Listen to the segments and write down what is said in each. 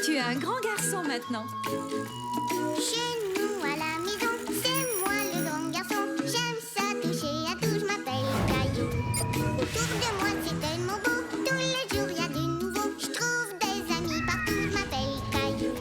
Tu es un grand garçon maintenant. Chez nous à la maison, c'est moi le grand garçon. J'aime ça toucher à tout, je m'appelle Caillou. Autour de moi c'est tellement beau, tous les jours il y a du nouveau. Je trouve des amis partout, je m'appelle Caillou.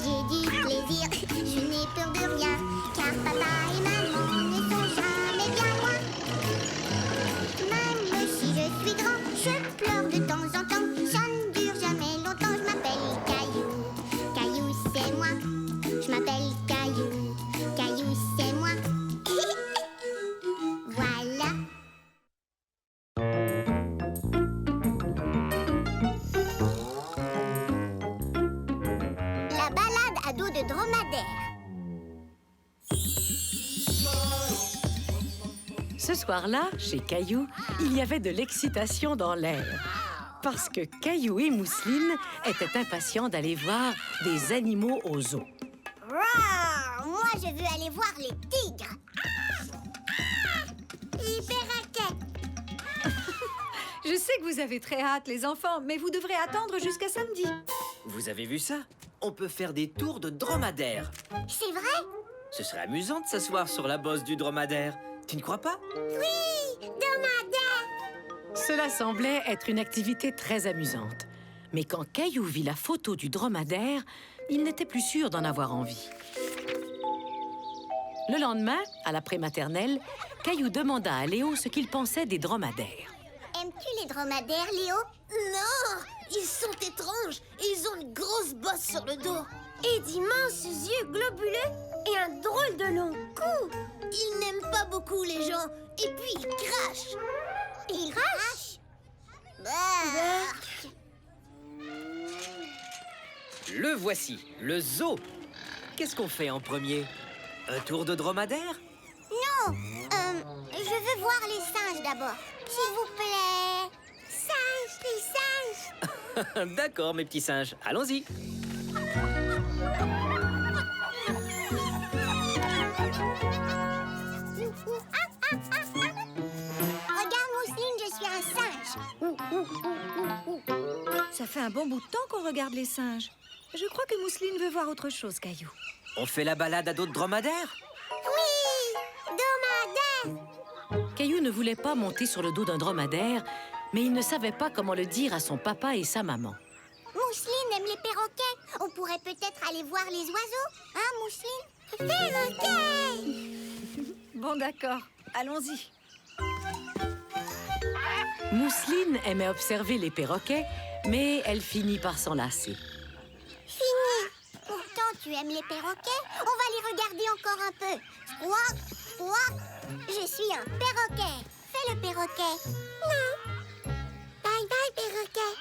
J'ai du plaisir, je n'ai peur de rien, car papa et maman ne sont jamais bien loin. Même si je suis grand, je pleure de temps en temps. Ça ne dure jamais longtemps, je m'appelle Caillou. Caillou c'est moi, je m'appelle Caillou. Caillou c'est moi. Voilà. La balade à dos de dromadaire. Ce soir-là, chez Caillou, il y avait de l'excitation dans l'air. Parce que Caillou et Mousseline étaient impatients d'aller voir des animaux au zoo. Rouah! Moi, je veux aller voir les tigres. Les perroquets. Je sais que vous avez très hâte, les enfants, mais vous devrez attendre jusqu'à samedi. Vous avez vu ça? On peut faire des tours de dromadaire. C'est vrai? Ce serait amusant de s'asseoir sur la bosse du dromadaire. Tu ne crois pas? Oui, dromadaire. Cela semblait être une activité très amusante. Mais quand Caillou vit la photo du dromadaire, il n'était plus sûr d'en avoir envie. Le lendemain, à la prématernelle, Caillou demanda à Léo ce qu'il pensait des dromadaires. Aimes-tu les dromadaires, Léo? Non! Ils sont étranges et ils ont une grosse bosse sur le dos. Et d'immenses yeux globuleux et un drôle de long cou. Ils n'aiment pas beaucoup les gens et puis ils crachent. Ils crachent? Le voici, le zoo. Qu'est-ce qu'on fait en premier? Un tour de dromadaire? Non, je veux voir les singes d'abord. S'il vous plaît. Singes, les singes. D'accord, mes petits singes. Allons-y. Regarde, Mousseline, je suis un singe. Ça fait un bon bout de temps qu'on regarde les singes. Je crois que Mousseline veut voir autre chose, Caillou. On fait la balade à dos de dromadaire? Oui, dromadaire. Caillou ne voulait pas monter sur le dos d'un dromadaire, mais il ne savait pas comment le dire à son papa et sa maman. Mousseline aime les perroquets. On pourrait peut-être aller voir les oiseaux. Hein, Mousseline? Perroquets! Bon, d'accord. Allons-y. Mousseline aimait observer les perroquets, mais elle finit par s'en lasser. Fini. Pourtant, tu aimes les perroquets. On va les regarder encore un peu. Squawk, squawk. Je suis un perroquet. Fais le perroquet. Non. Bye bye, perroquet.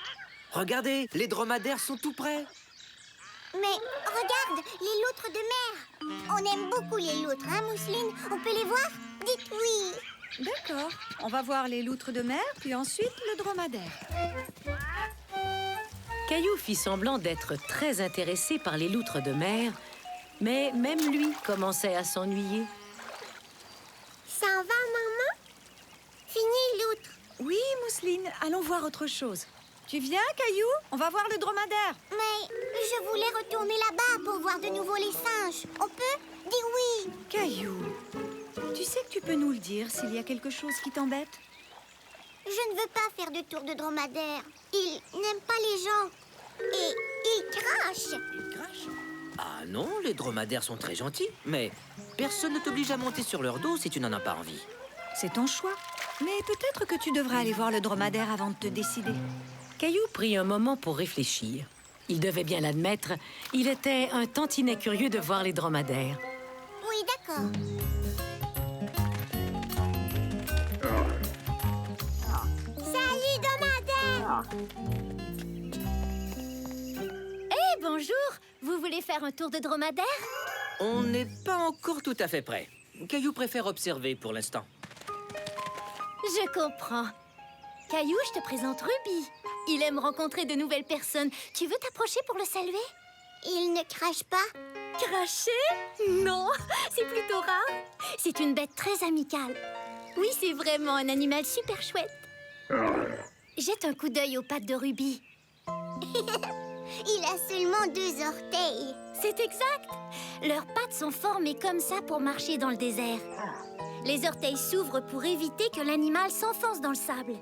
Regardez, les dromadaires sont tout près. Mais regarde, les loutres de mer. On aime beaucoup les loutres, hein, Mousseline? On peut les voir? Dites oui. D'accord. On va voir les loutres de mer, puis ensuite le dromadaire. Caillou fit semblant d'être très intéressé par les loutres de mer, mais même lui commençait à s'ennuyer. Ça en va, maman? Fini, loutre. Oui, Mousseline, allons voir autre chose. Tu viens, Caillou? On va voir le dromadaire. Mais je voulais retourner là-bas pour voir de nouveau les singes. On peut? Dis oui. Caillou, tu sais que tu peux nous le dire s'il y a quelque chose qui t'embête? Je ne veux pas faire de tour de dromadaire. Ils n'aiment pas les gens. Et ils crachent. Ils crachent? Ah non, les dromadaires sont très gentils. Mais personne ne t'oblige à monter sur leur dos si tu n'en as pas envie. C'est ton choix. Mais peut-être que tu devrais aller voir le dromadaire avant de te décider. Caillou prit un moment pour réfléchir. Il devait bien l'admettre, il était un tantinet curieux de voir les dromadaires. Oui, d'accord. Salut, dromadaire. Hé, bonjour! Vous voulez faire un tour de dromadaire? On n'est pas encore tout à fait prêt. Caillou préfère observer pour l'instant. Je comprends. Caillou, je te présente Ruby. Il aime rencontrer de nouvelles personnes. Tu veux t'approcher pour le saluer? Ils ne crachent pas. Cracher? Non, c'est plutôt rare. C'est une bête très amicale. Oui, c'est vraiment un animal super chouette. Jette un coup d'œil aux pattes de Ruby. Il a seulement 2 orteils. C'est exact. Leurs pattes sont formées comme ça pour marcher dans le désert. Les orteils s'ouvrent pour éviter que l'animal s'enfonce dans le sable.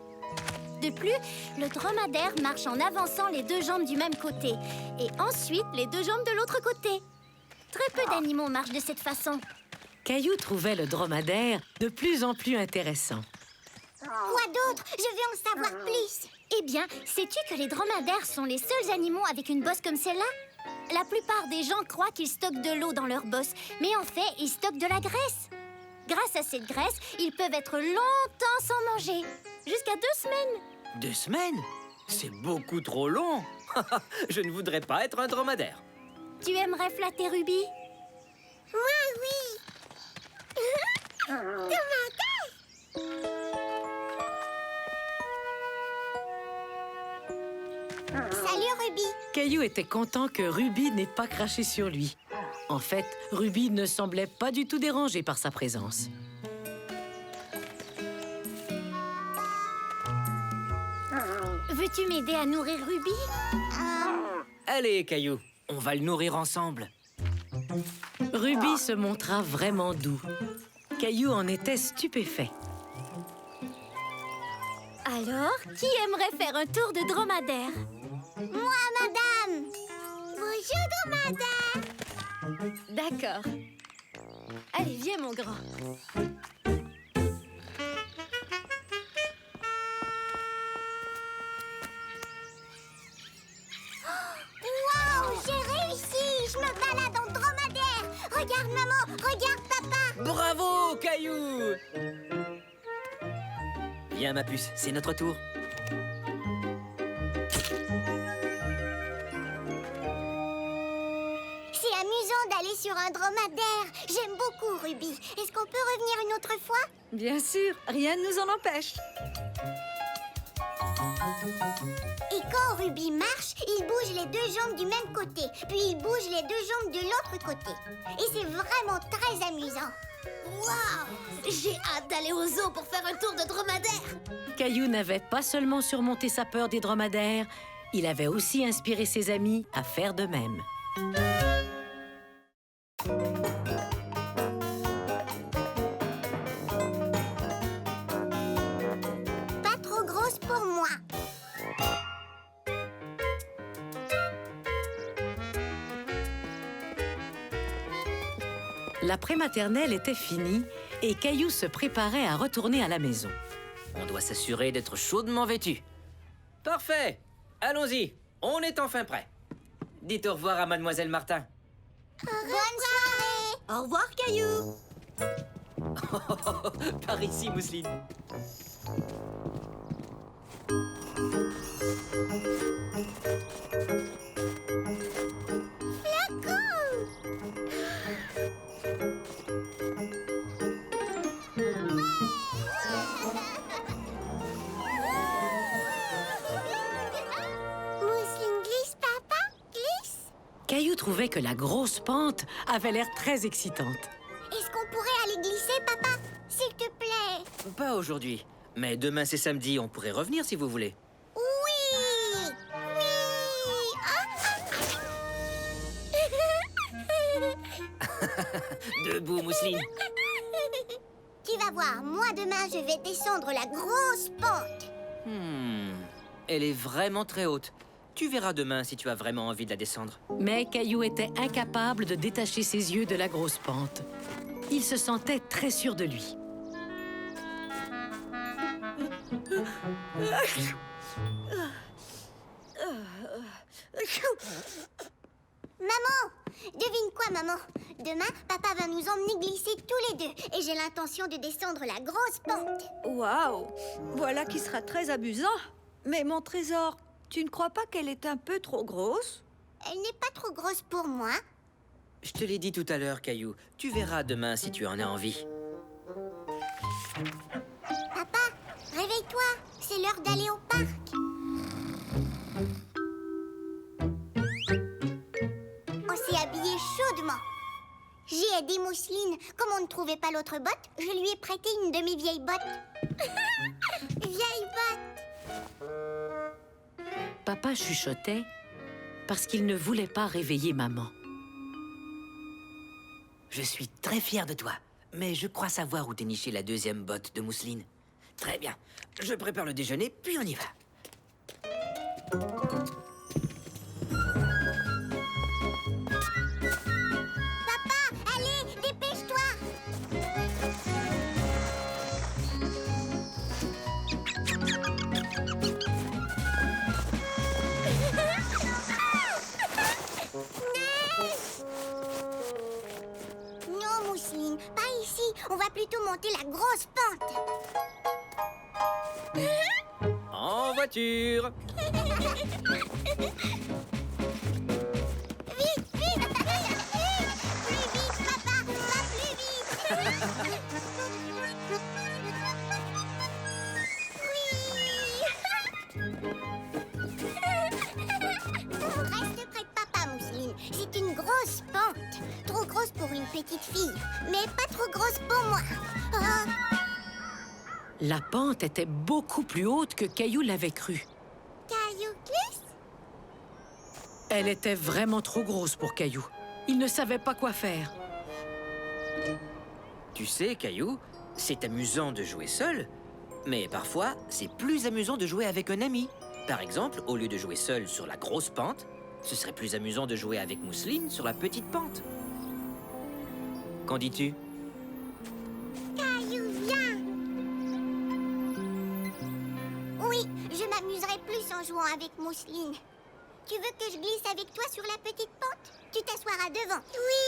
De plus, le dromadaire marche en avançant les 2 jambes du même côté et ensuite les 2 jambes de l'autre côté. Très peu d'animaux marchent de cette façon. Caillou trouvait le dromadaire de plus en plus intéressant. Quoi d'autre? Je veux en savoir plus. Eh bien, sais-tu que les dromadaires sont les seuls animaux avec une bosse comme celle-là? La plupart des gens croient qu'ils stockent de l'eau dans leur bosse, mais en fait, ils stockent de la graisse. Grâce à cette graisse, ils peuvent être longtemps sans manger, jusqu'à 2 semaines. 2 semaines? C'est beaucoup trop long. Je ne voudrais pas être un dromadaire. Tu aimerais flatter Ruby? Moi, oui. Salut, Ruby. Caillou était content que Ruby n'ait pas craché sur lui. En fait, Ruby ne semblait pas du tout dérangée par sa présence. Veux-tu m'aider à nourrir Ruby? Allez, Caillou, on va le nourrir ensemble. Ruby se montra vraiment doux. Caillou en était stupéfait. Alors, qui aimerait faire un tour de dromadaire? Moi, madame. Bonjour, dromadaire. D'accord. Allez, viens, mon grand. Waouh, j'ai réussi. Je me balade en dromadaire. Regarde, maman. Regarde, papa. Bravo, Caillou! Viens, ma puce, c'est notre tour. C'est amusant d'aller sur un dromadaire. J'aime beaucoup, Ruby. Est-ce qu'on peut revenir une autre fois? Bien sûr, rien ne nous en empêche. Et quand Ruby marche, il bouge les 2 jambes du même côté. Puis il bouge les 2 jambes de l'autre côté. Et c'est vraiment très amusant. Waouh! J'ai hâte d'aller au zoo pour faire un tour de dromadaire. Caillou n'avait pas seulement surmonté sa peur des dromadaires, il avait aussi inspiré ses amis à faire de même. Pas trop grosse pour moi. La prématernelle était finie et Caillou se préparait à retourner à la maison. On doit s'assurer d'être chaudement vêtu. Parfait! Allons-y, on est enfin prêt. Dites au revoir à Mademoiselle Martin. Bonne soirée. Au revoir, Caillou. Par ici, Mousseline. Mousseline glisse, papa. Glisse. Caillou trouvait que la grosse pente avait l'air très excitante. Est-ce qu'on pourrait aller glisser, papa? S'il te plaît. Pas aujourd'hui, mais demain c'est samedi, on pourrait revenir si vous voulez. Oui. Oui. Debout, Mousseline. Tu vas voir, moi demain je vais descendre la grosse pente. Elle est vraiment très haute. Tu verras demain si tu as vraiment envie de la descendre. Mais Caillou était incapable de détacher ses yeux de la grosse pente. Il se sentait très sûr de lui. Maman, devine quoi, maman? Demain, papa va nous emmener glisser tous les 2 et j'ai l'intention de descendre la grosse pente. Waouh, voilà qui sera très amusant. Mais mon trésor, tu ne crois pas qu'elle est un peu trop grosse? Elle n'est pas trop grosse pour moi. Je te l'ai dit tout à l'heure, Caillou. Tu verras demain si tu en as envie. Papa, réveille-toi, c'est l'heure d'aller au parc. On s'est habillé chaudement. J'ai aidé Mousseline. Comme on ne trouvait pas l'autre botte, je lui ai prêté une de mes vieilles bottes. Vieille botte. Papa chuchotait parce qu'il ne voulait pas réveiller maman. Je suis très fier de toi, mais je crois savoir où dénicher la deuxième botte de mousseline. Très bien. Je prépare le déjeuner, puis on y va. Papa, allez, dépêche-toi. Non, Mousseline, pas ici. On va plutôt monter la grosse pente. En voiture. Vite, vite, vite, vite. Plus vite, papa, va plus vite. Reste près de papa, Mousseline. C'est une grosse pente. Trop grosse pour une petite fille, mais pas trop grosse pour moi. Oh. La pente était beaucoup plus haute que Caillou l'avait cru. Caillou glisse. Elle était vraiment trop grosse pour Caillou. Il ne savait pas quoi faire. Tu sais, Caillou, c'est amusant de jouer seul, mais parfois, c'est plus amusant de jouer avec un ami. Par exemple, au lieu de jouer seul sur la grosse pente, ce serait plus amusant de jouer avec Mousseline sur la petite pente. Qu'en dis-tu? Caillou, viens. Oui, je m'amuserai plus en jouant avec Mousseline. Tu veux que je glisse avec toi sur la petite pente? Tu t'assoiras devant. Oui.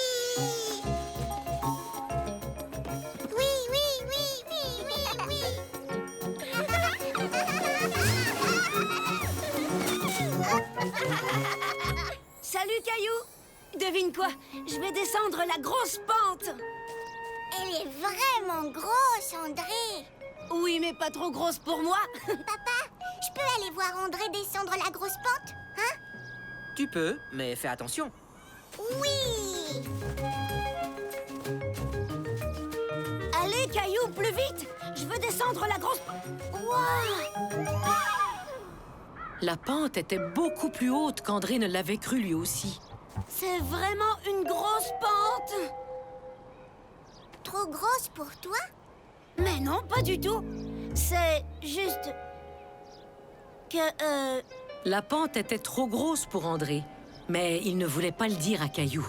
Oui, oui, oui, oui, oui, oui. Salut, Caillou! Devine quoi? Je vais descendre la grosse pente! Elle est vraiment grosse, André. Oui, mais pas trop grosse pour moi. Papa, je peux aller voir André descendre la grosse pente? Hein? Tu peux, mais fais attention. Oui. Allez, Caillou, plus vite! Je veux descendre la grosse... Wow. La pente était beaucoup plus haute qu'André ne l'avait cru lui aussi. C'est vraiment une grosse pente! Trop grosse pour toi? Mais non, pas du tout. C'est juste... que, La pente était trop grosse pour André, mais il ne voulait pas le dire à Caillou.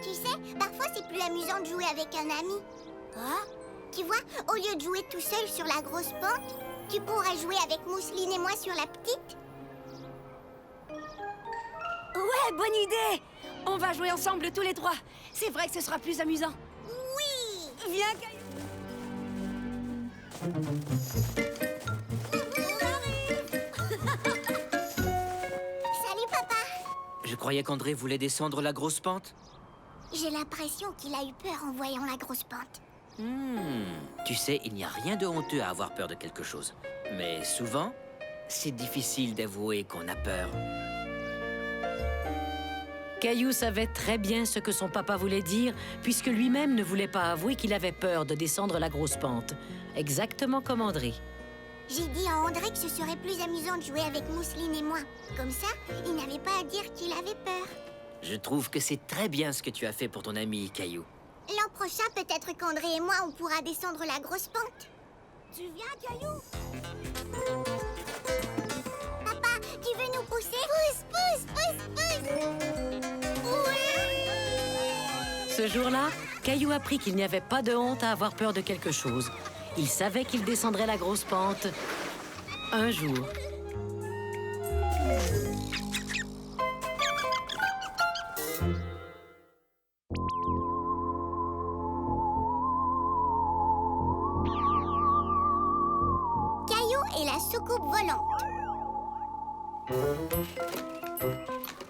Tu sais, parfois c'est plus amusant de jouer avec un ami. Ah, tu vois, au lieu de jouer tout seul sur la grosse pente, tu pourrais jouer avec Mousseline et moi sur la petite. Ouais, bonne idée! On va jouer ensemble tous les trois. C'est vrai que ce sera plus amusant. Oui. Viens, Caillou! Salut, papa. Je croyais qu'André voulait descendre la grosse pente. J'ai l'impression qu'il a eu peur en voyant la grosse pente. Tu sais, il n'y a rien de honteux à avoir peur de quelque chose. Mais souvent, c'est difficile d'avouer qu'on a peur. Caillou savait très bien ce que son papa voulait dire, puisque lui-même ne voulait pas avouer qu'il avait peur de descendre la grosse pente. Exactement comme André. J'ai dit à André que ce serait plus amusant de jouer avec Mousseline et moi. Comme ça, il n'avait pas à dire qu'il avait peur. Je trouve que c'est très bien ce que tu as fait pour ton ami, Caillou. L'an prochain, peut-être qu'André et moi, on pourra descendre la grosse pente. Tu viens, Caillou? Papa, tu veux nous pousser? Pousse, pousse, pousse, pousse. Oui. Ce jour-là, Caillou apprit qu'il n'y avait pas de honte à avoir peur de quelque chose. Il savait qu'il descendrait la grosse pente un jour. Caillou et la soucoupe volante.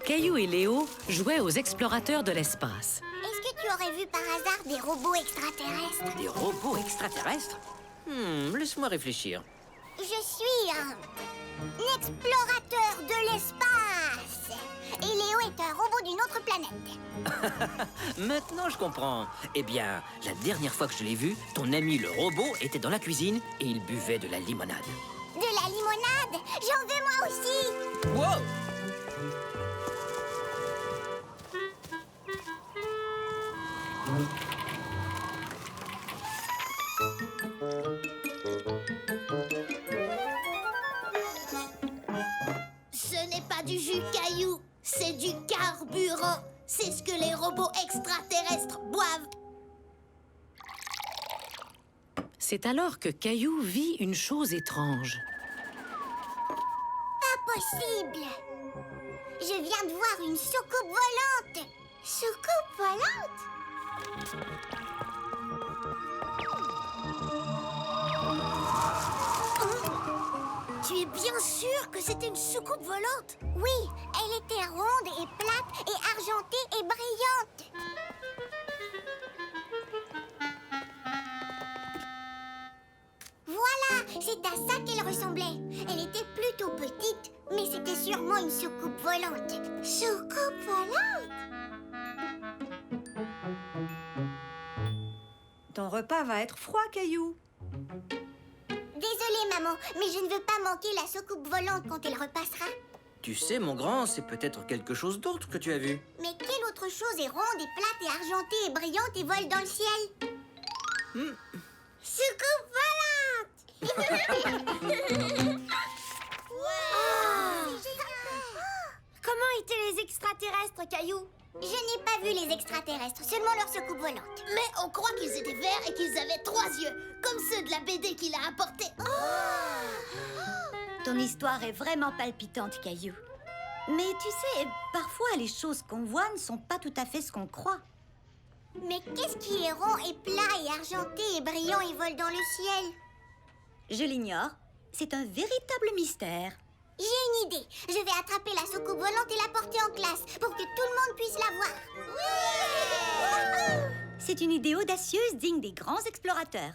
Caillou et Léo jouaient aux explorateurs de l'espace. Est-ce que tu aurais vu par hasard des robots extraterrestres? Des robots extraterrestres? Laisse-moi réfléchir. Je suis un explorateur de l'espace. Et Léo est un robot d'une autre planète. Maintenant, je comprends. Eh bien, la dernière fois que je l'ai vu, ton ami le robot était dans la cuisine et il buvait de la limonade. De la limonade? J'en veux moi aussi. Wow! Ce n'est pas du jus Caillou, c'est du carburant. C'est ce que les robots extraterrestres boivent. C'est alors que Caillou vit une chose étrange. Pas possible. Je viens de voir une soucoupe volante. Soucoupe volante? Tu es bien sûr que c'était une soucoupe volante? Oui, elle était ronde et plate et argentée et brillante. Voilà, c'est à ça qu'elle ressemblait. Elle était plutôt petite, mais c'était sûrement une soucoupe volante. Soucoupe volante? Ton repas va être froid, Caillou. Désolée, maman, mais je ne veux pas manquer la soucoupe volante quand elle repassera. Tu sais, mon grand, c'est peut-être quelque chose d'autre que tu as vu. Mais quelle autre chose est ronde et plate et argentée et brillante et vole dans le ciel? Soucoupe volante! Comment étaient les extraterrestres, Caillou? Je n'ai pas vu les extraterrestres, seulement leur soucoupe volante. Mais on croit qu'ils étaient verts et qu'ils avaient 3 yeux, comme ceux de la BD qu'il a apportée. Ton histoire est vraiment palpitante, Caillou. Mais tu sais, parfois les choses qu'on voit ne sont pas tout à fait ce qu'on croit. Mais qu'est-ce qui est rond et plat et argenté et brillant et vole dans le ciel? Je l'ignore. C'est un véritable mystère. J'ai une idée. Je vais attraper la soucoupe volante et la porter en classe pour que tout le monde puisse la voir. C'est une idée audacieuse digne des grands explorateurs.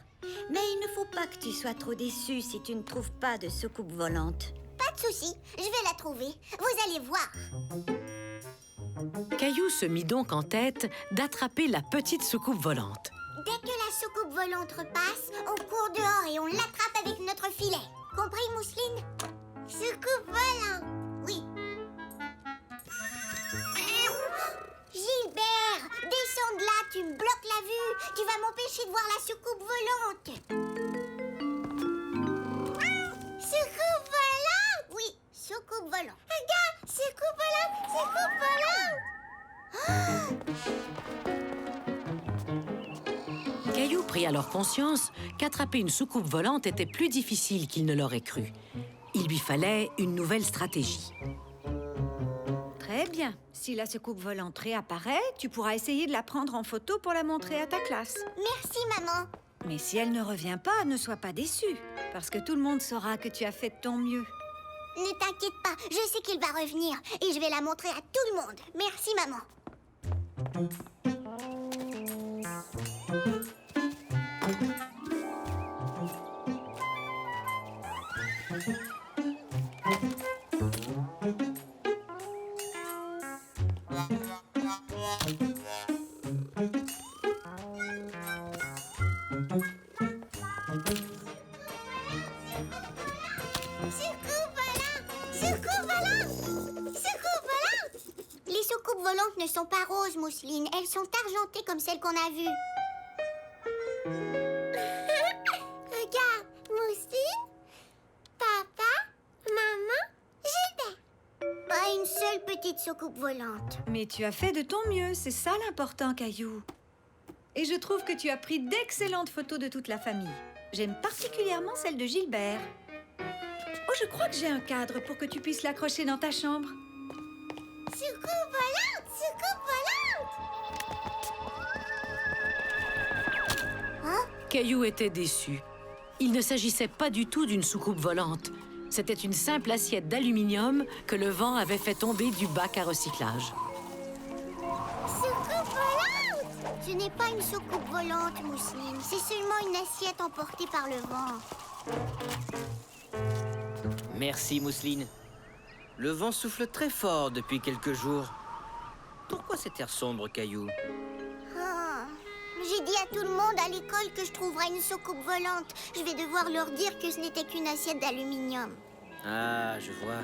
Mais il ne faut pas que tu sois trop déçu si tu ne trouves pas de soucoupe volante. Pas de souci, je vais la trouver. Vous allez voir. Caillou se mit donc en tête d'attraper la petite soucoupe volante. Dès que la soucoupe volante repasse, on court dehors et on l'attrape avec notre filet. Compris, Mousseline? Soucoupe volante. Oui. Gilbert, descends de là, tu me bloques la vue. Tu vas m'empêcher de voir la soucoupe volante. Soucoupe volante? Oui, soucoupe volante. Regarde, soucoupe volante, soucoupe volante. Caillou prit alors conscience qu'attraper une soucoupe volante était plus difficile qu'il ne l'aurait cru. Il lui fallait une nouvelle stratégie. Très bien. Si la soucoupe volante réapparaît, tu pourras essayer de la prendre en photo pour la montrer à ta classe. Merci, maman. Mais si elle ne revient pas, ne sois pas déçu, parce que tout le monde saura que tu as fait de ton mieux. Ne t'inquiète pas, je sais qu'il va revenir et je vais la montrer à tout le monde. Merci, maman. Les soucoupes volantes ne sont pas roses, Mousseline. Elles sont argentées comme celles qu'on a vues. Regarde, Mousseline, papa, maman, Gilbert. Pas une seule petite soucoupe volante. Mais tu as fait de ton mieux, c'est ça l'important, Caillou. Et je trouve que tu as pris d'excellentes photos de toute la famille. J'aime particulièrement celle de Gilbert. Oh, je crois que j'ai un cadre pour que tu puisses l'accrocher dans ta chambre. Soucoupe volante, soucoupe volante. Caillou était déçu. Il ne s'agissait pas du tout d'une soucoupe volante. C'était une simple assiette d'aluminium que le vent avait fait tomber du bac à recyclage. Soucoupe volante! Ce n'est pas une soucoupe volante, Mousseline. C'est seulement une assiette emportée par le vent. Merci, Mousseline. Le vent souffle très fort depuis quelques jours. Pourquoi cet air sombre, Caillou? Ah, j'ai dit à tout le monde à l'école que je trouverais une soucoupe volante. Je vais devoir leur dire que ce n'était qu'une assiette d'aluminium. Ah, je vois.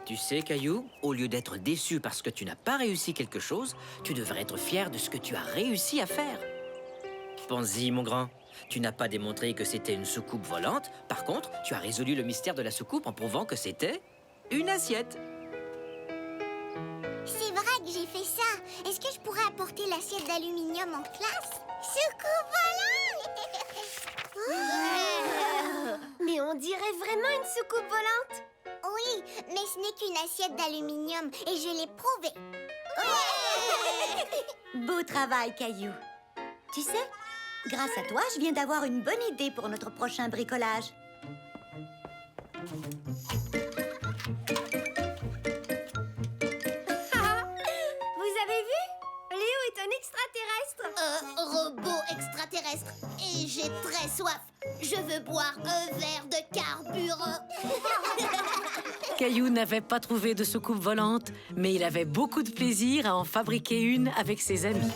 Tu sais, Caillou, au lieu d'être déçu parce que tu n'as pas réussi quelque chose, tu devrais être fier de ce que tu as réussi à faire. Pense-y, mon grand. Tu n'as pas démontré que c'était une soucoupe volante. Par contre, tu as résolu le mystère de la soucoupe en prouvant que c'était une assiette. C'est vrai que j'ai fait ça. Est-ce que je pourrais apporter l'assiette d'aluminium en classe? Soucoupe volante! Mais on dirait vraiment une soucoupe volante. Oui, mais ce n'est qu'une assiette d'aluminium et je l'ai prouvé. Beau travail, Caillou. Tu sais, grâce à toi, je viens d'avoir une bonne idée pour notre prochain bricolage. Vous avez vu? Léo est un extraterrestre. Robot extraterrestre. Et j'ai très soif. Je veux boire un verre de carburant. Caillou n'avait pas trouvé de soucoupe volante, mais il avait beaucoup de plaisir à en fabriquer une avec ses amis.